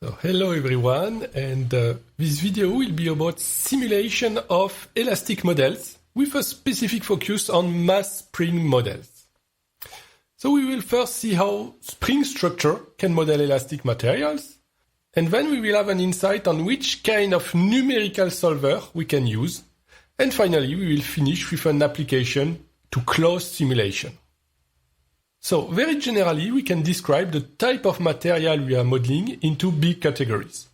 So, hello everyone, and this video will be about simulation of elastic models with a specific focus on mass spring models. So we will first see how spring structure can model elastic materials, and then we will have an insight on which kind of numerical solver we can use, and finally we will finish with an application to closed simulation. So, very generally, we can describe the type of material we are modeling in two big categories.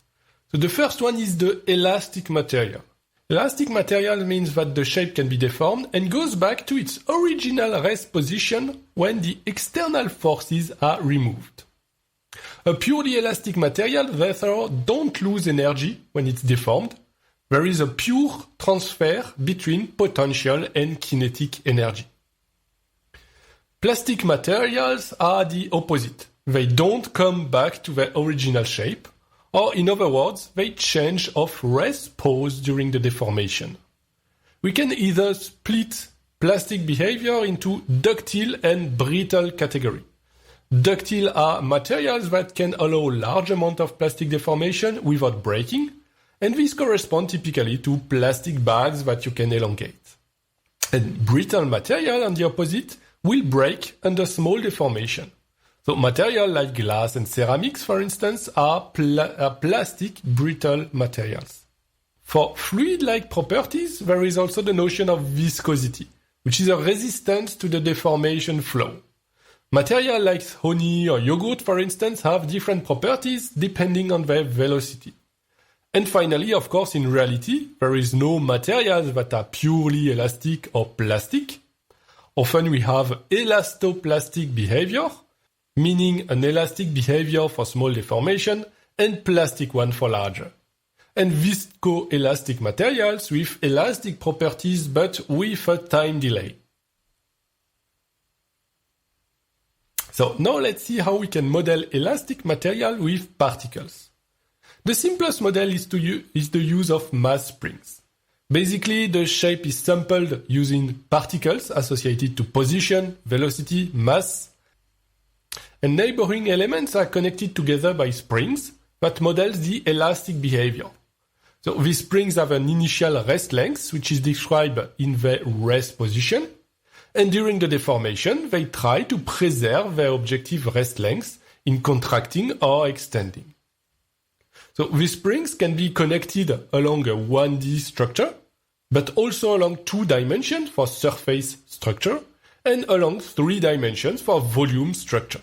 So the first one is the elastic material. Elastic material means that the shape can be deformed and goes back to its original rest position when the external forces are removed. A purely elastic material, therefore, don't lose energy when it's deformed. There is a pure transfer between potential and kinetic energy. Plastic materials are the opposite. They don't come back to their original shape, or in other words, they change of rest pose during the deformation. We can either split plastic behavior into ductile and brittle category. Ductile are materials that can allow large amount of plastic deformation without breaking, and these correspond typically to plastic bags that you can elongate. And brittle material, on the opposite, will break under small deformation. So material like glass and ceramics, for instance, are plastic brittle materials. For fluid-like properties, there is also the notion of viscosity, which is a resistance to the deformation flow. Material like honey or yogurt, for instance, have different properties depending on their velocity. And finally, of course, in reality, there is no materials that are purely elastic or plastic. Often we have elastoplastic behavior, meaning an elastic behavior for small deformation and plastic one for larger. And viscoelastic materials with elastic properties but with a time delay. So now let's see how we can model elastic material with particles. The simplest model is the use of mass springs. Basically, the shape is sampled using particles associated to position, velocity, mass, and neighboring elements are connected together by springs that models the elastic behavior. So these springs have an initial rest length, which is described in the rest position, and during the deformation, they try to preserve their objective rest length in contracting or extending. So these springs can be connected along a 1D structure, but also along 2 dimensions for surface structure, and along 3 dimensions for volume structure.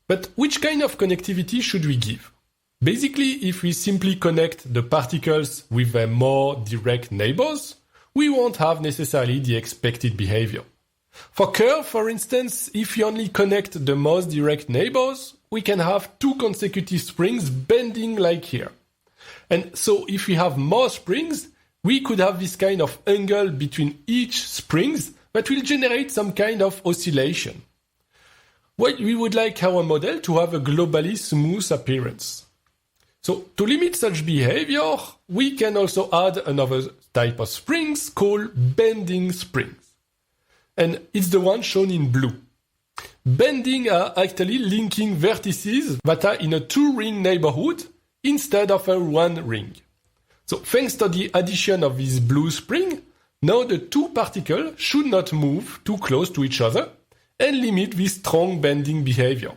But which kind of connectivity should we give? Basically, if we simply connect the particles with their more direct neighbors, we won't have necessarily the expected behavior. For curve, for instance, if you only connect the most direct neighbors, we can have 2 consecutive springs bending like here. And so if we have more springs, we could have this kind of angle between each springs that will generate some kind of oscillation. Well, we would like our model to have a globally smooth appearance. So to limit such behavior, we can also add another type of springs called bending springs. And it's the one shown in blue. Bending are actually linking vertices that are in a 2-ring neighborhood instead of a 1 ring. So thanks to the addition of this blue spring, now the 2 particles should not move too close to each other and limit this strong bending behavior.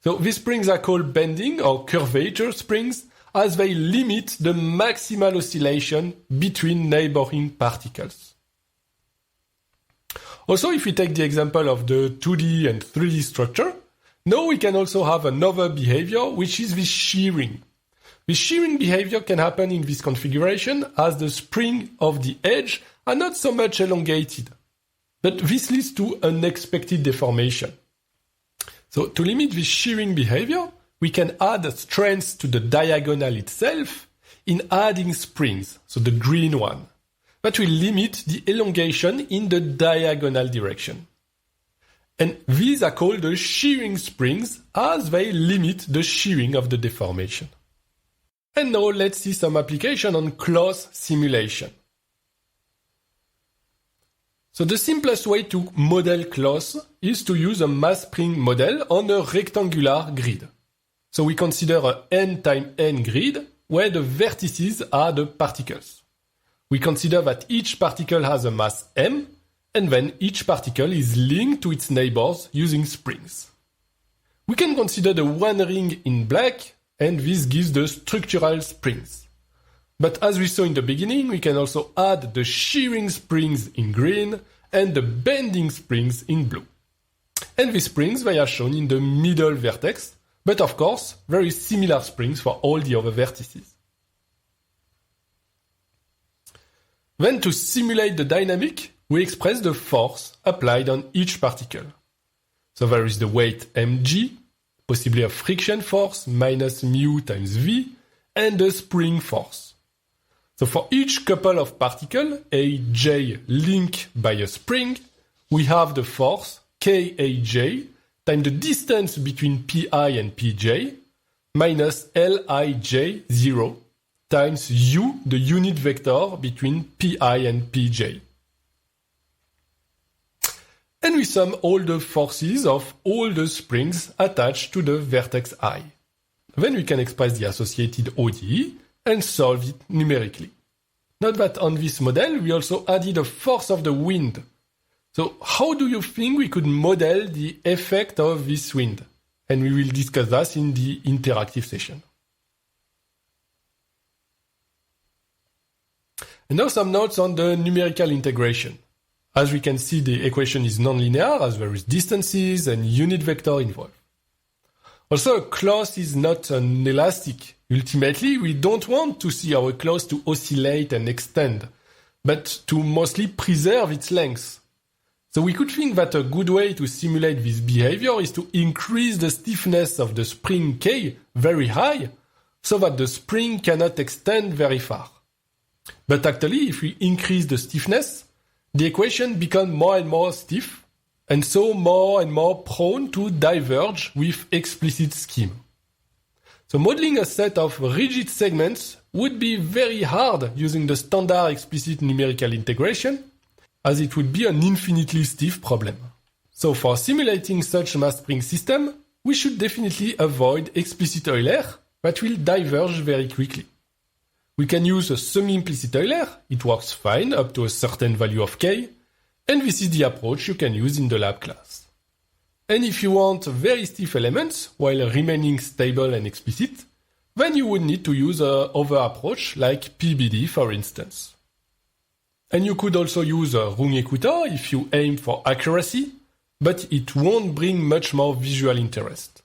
So these springs are called bending or curvature springs as they limit the maximal oscillation between neighboring particles. Also, if we take the example of the 2D and 3D structure, now we can also have another behavior, which is the shearing. The shearing behavior can happen in this configuration as the spring of the edge are not so much elongated. But this leads to unexpected deformation. So to limit this shearing behavior, we can add strength to the diagonal itself in adding springs, so the green one. That will limit the elongation in the diagonal direction. And these are called the shearing springs as they limit the shearing of the deformation. And now let's see some application on closed simulation. So the simplest way to model claws is to use a mass spring model on a rectangular grid. So we consider a n times n grid where the vertices are the particles. We consider that each particle has a mass m, and then each particle is linked to its neighbors using springs. We can consider the one ring in black, and this gives the structural springs. But as we saw in the beginning, we can also add the shearing springs in green and the bending springs in blue. And these springs, they are shown in the middle vertex, but of course, very similar springs for all the other vertices. Then to simulate the dynamic, we express the force applied on each particle. So there is the weight mg, possibly a friction force minus mu times v, and the spring force. So for each couple of particles, aj linked by a spring, we have the force kaj times the distance between pi and pj minus lij0 times u, the unit vector between pi and pj. And we sum all the forces of all the springs attached to the vertex I. Then we can express the associated ODE and solve it numerically. Note that on this model we also added a force of the wind. So how do you think we could model the effect of this wind? And we will discuss that in the interactive session. And now some notes on the numerical integration. As we can see, the equation is nonlinear as there is distances and unit vector involved. Also, a cloth is not an elastic. Ultimately, we don't want to see our cloth to oscillate and extend, but to mostly preserve its length. So we could think that a good way to simulate this behavior is to increase the stiffness of the spring K very high, so that the spring cannot extend very far. But actually, if we increase the stiffness, the equation becomes more and more stiff, and so more and more prone to diverge with explicit scheme. So modeling a set of rigid segments would be very hard using the standard explicit numerical integration, as it would be an infinitely stiff problem. So for simulating such mass spring system, we should definitely avoid explicit Euler that will diverge very quickly. We can use a semi-implicit Euler, it works fine up to a certain value of k, and this is the approach you can use in the lab class. And if you want very stiff elements while remaining stable and explicit, then you would need to use another approach like PBD for instance. And you could also use a Runge-Kutta if you aim for accuracy, but it won't bring much more visual interest.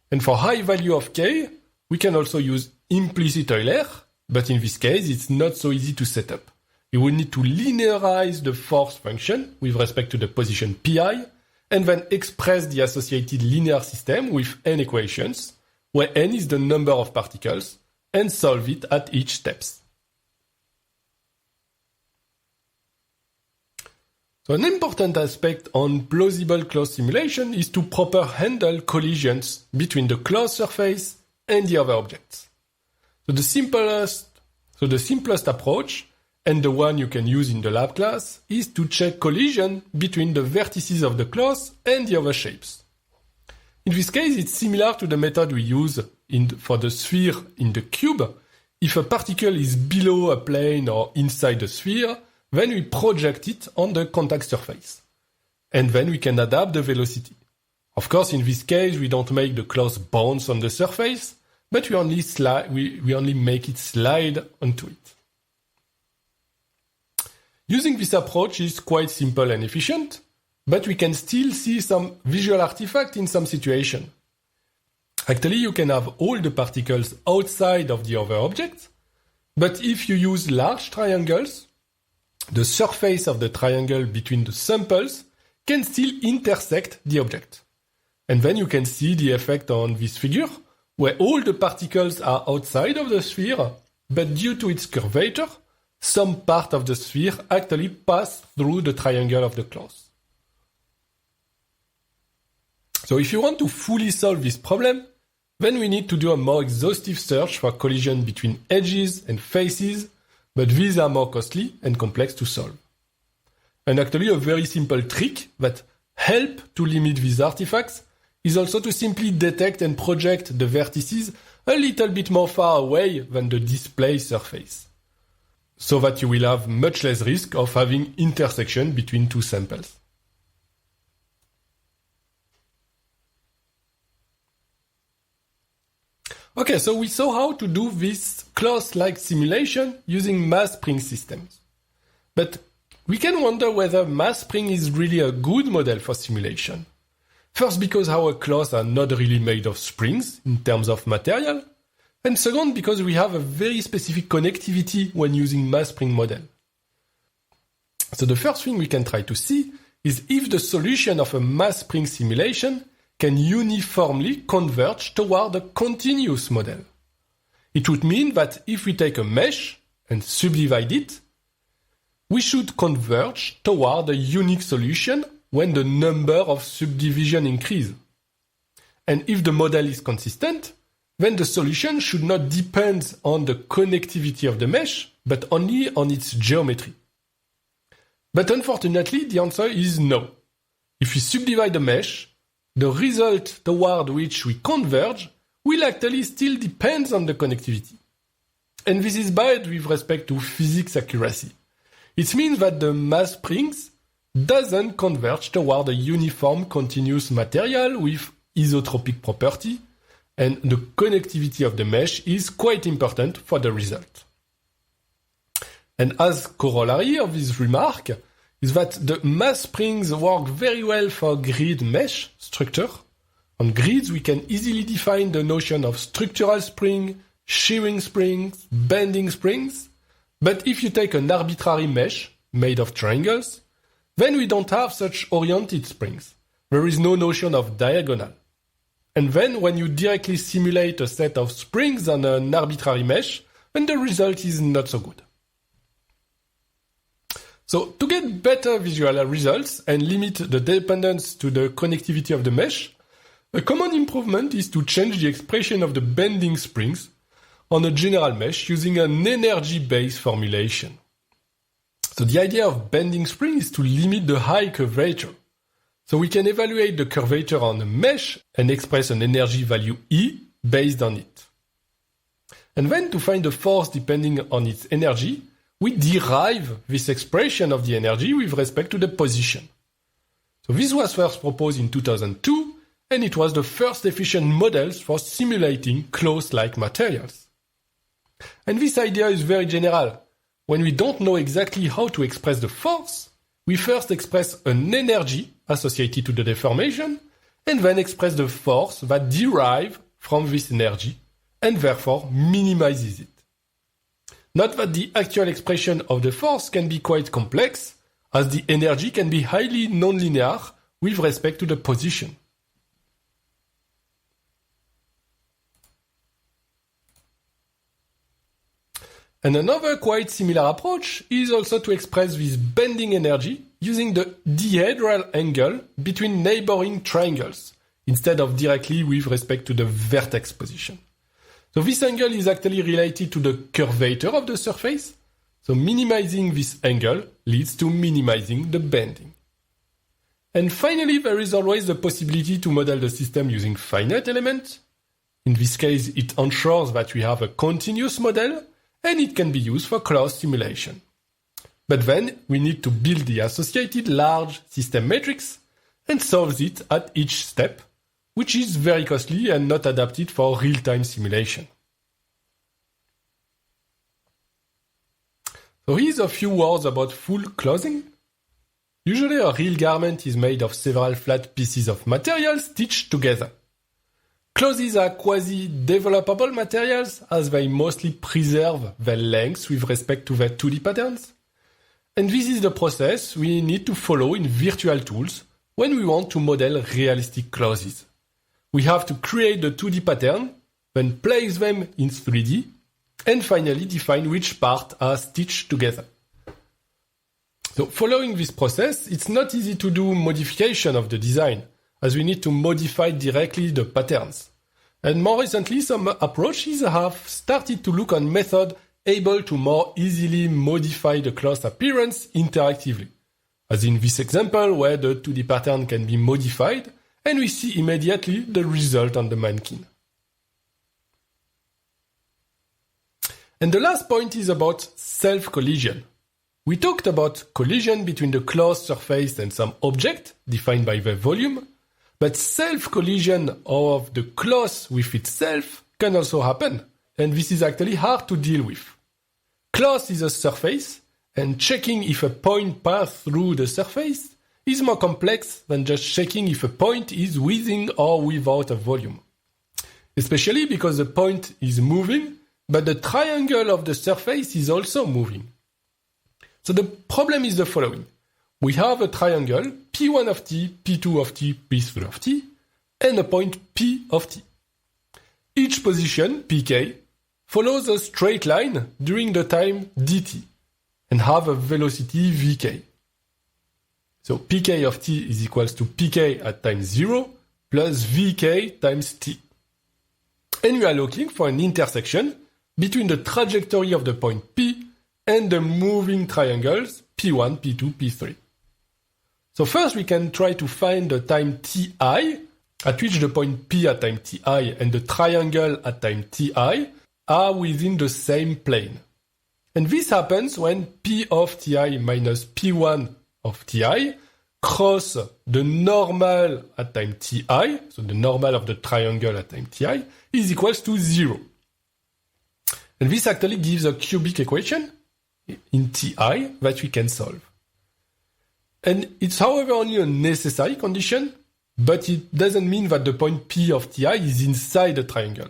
And for high value of k, we can also use implicit Euler, but in this case, it's not so easy to set up. You will need to linearize the force function with respect to the position pi, and then express the associated linear system with n equations, where n is the number of particles, and solve it at each steps. So an important aspect on plausible cloth simulation is to properly handle collisions between the cloth surface and the other objects. So the simplest approach, and the one you can use in the lab class, is to check collision between the vertices of the cloth and the other shapes. In this case, it's similar to the method we use for the sphere in the cube. If a particle is below a plane or inside the sphere, then we project it on the contact surface. And then we can adapt the velocity. Of course, in this case, we don't make the cloth bounce on the surface, but we only make it slide onto it. Using this approach is quite simple and efficient, but we can still see some visual artifact in some situation. Actually, you can have all the particles outside of the other object, but if you use large triangles, the surface of the triangle between the samples can still intersect the object. And then you can see the effect on this figure, where all the particles are outside of the sphere, but due to its curvature, some part of the sphere actually pass through the triangle of the cloth. So if you want to fully solve this problem, then we need to do a more exhaustive search for collision between edges and faces, but these are more costly and complex to solve. And actually a very simple trick that help to limit these artifacts is also to simply detect and project the vertices a little bit more far away than the display surface, so that you will have much less risk of having intersection between two samples. Okay, so we saw how to do this cloth-like simulation using mass spring systems. But we can wonder whether mass spring is really a good model for simulation. First, because our cloths are not really made of springs in terms of material. And second, because we have a very specific connectivity when using mass spring model. So the first thing we can try to see is if the solution of a mass spring simulation can uniformly converge toward a continuous model. It would mean that if we take a mesh and subdivide it, we should converge toward a unique solution when the number of subdivisions increase. And if the model is consistent, then the solution should not depend on the connectivity of the mesh, but only on its geometry. But unfortunately, the answer is no. If we subdivide the mesh, the result toward which we converge will actually still depend on the connectivity. And this is bad with respect to physics accuracy. It means that the mass springs doesn't converge toward a uniform continuous material with isotropic property, and the connectivity of the mesh is quite important for the result. And as corollary of this remark, is that the mass springs work very well for grid mesh structure. On grids, we can easily define the notion of structural spring, shearing springs, bending springs. But if you take an arbitrary mesh made of triangles, then we don't have such oriented springs. There is no notion of diagonal. And then when you directly simulate a set of springs on an arbitrary mesh, then the result is not so good. So to get better visual results and limit the dependence to the connectivity of the mesh, a common improvement is to change the expression of the bending springs on a general mesh using an energy-based formulation. So the idea of bending spring is to limit the high curvature. So we can evaluate the curvature on a mesh and express an energy value E based on it. And then to find the force depending on its energy, we derive this expression of the energy with respect to the position. So this was first proposed in 2002, and it was the first efficient models for simulating cloth-like materials. And this idea is very general. When we don't know exactly how to express the force, we first express an energy associated to the deformation, and then express the force that derives from this energy, and therefore minimizes it. Note that the actual expression of the force can be quite complex, as the energy can be highly nonlinear with respect to the position. And another quite similar approach is also to express this bending energy using the dihedral angle between neighboring triangles, instead of directly with respect to the vertex position. So this angle is actually related to the curvature of the surface. So minimizing this angle leads to minimizing the bending. And finally, there is always the possibility to model the system using finite elements. In this case, it ensures that we have a continuous model, and it can be used for cloth simulation. But then we need to build the associated large system matrix and solve it at each step, which is very costly and not adapted for real-time simulation. So here's a few words about full clothing. Usually a real garment is made of several flat pieces of material stitched together. Clothes are quasi-developable materials as they mostly preserve their length with respect to their 2D patterns. And this is the process we need to follow in virtual tools when we want to model realistic clothes. We have to create the 2D pattern, then place them in 3D, and finally define which parts are stitched together. So following this process, it's not easy to do modification of the design, as we need to modify directly the patterns. And more recently, some approaches have started to look on methods able to more easily modify the cloth appearance interactively. as in this example where the 2D pattern can be modified, and we see immediately the result on the mannequin. And the last point is about self-collision. We talked about collision between the closed surface and some object, defined by the volume, but self-collision of the cloth with itself can also happen, and this is actually hard to deal with. Cloth is a surface, and checking if a point passes through the surface is more complex than just checking if a point is within or without a volume. Especially because the point is moving, but the triangle of the surface is also moving. So the problem is the following. We have a triangle P1 of t, P2 of t, P3 of t, and a point P of t. Each position, pk, follows a straight line during the time dt, and have a velocity vk. So pk of t is equals to pk at time 0 plus vk times t. And we are looking for an intersection between the trajectory of the point P and the moving triangles P1, P2, P3. So first we can try to find the time ti, at which the point P at time ti and the triangle at time ti are within the same plane. And this happens when P of ti minus P1 of ti cross the normal at time ti, so the normal of the triangle at time ti, is equals to 0. And this actually gives a cubic equation in ti that we can solve. And it's however only a necessary condition, but it doesn't mean that the point P of ti is inside the triangle.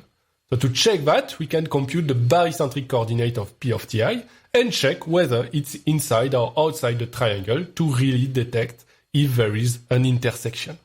So to check that, we can compute the barycentric coordinate of P of ti and check whether it's inside or outside the triangle to really detect if there is an intersection.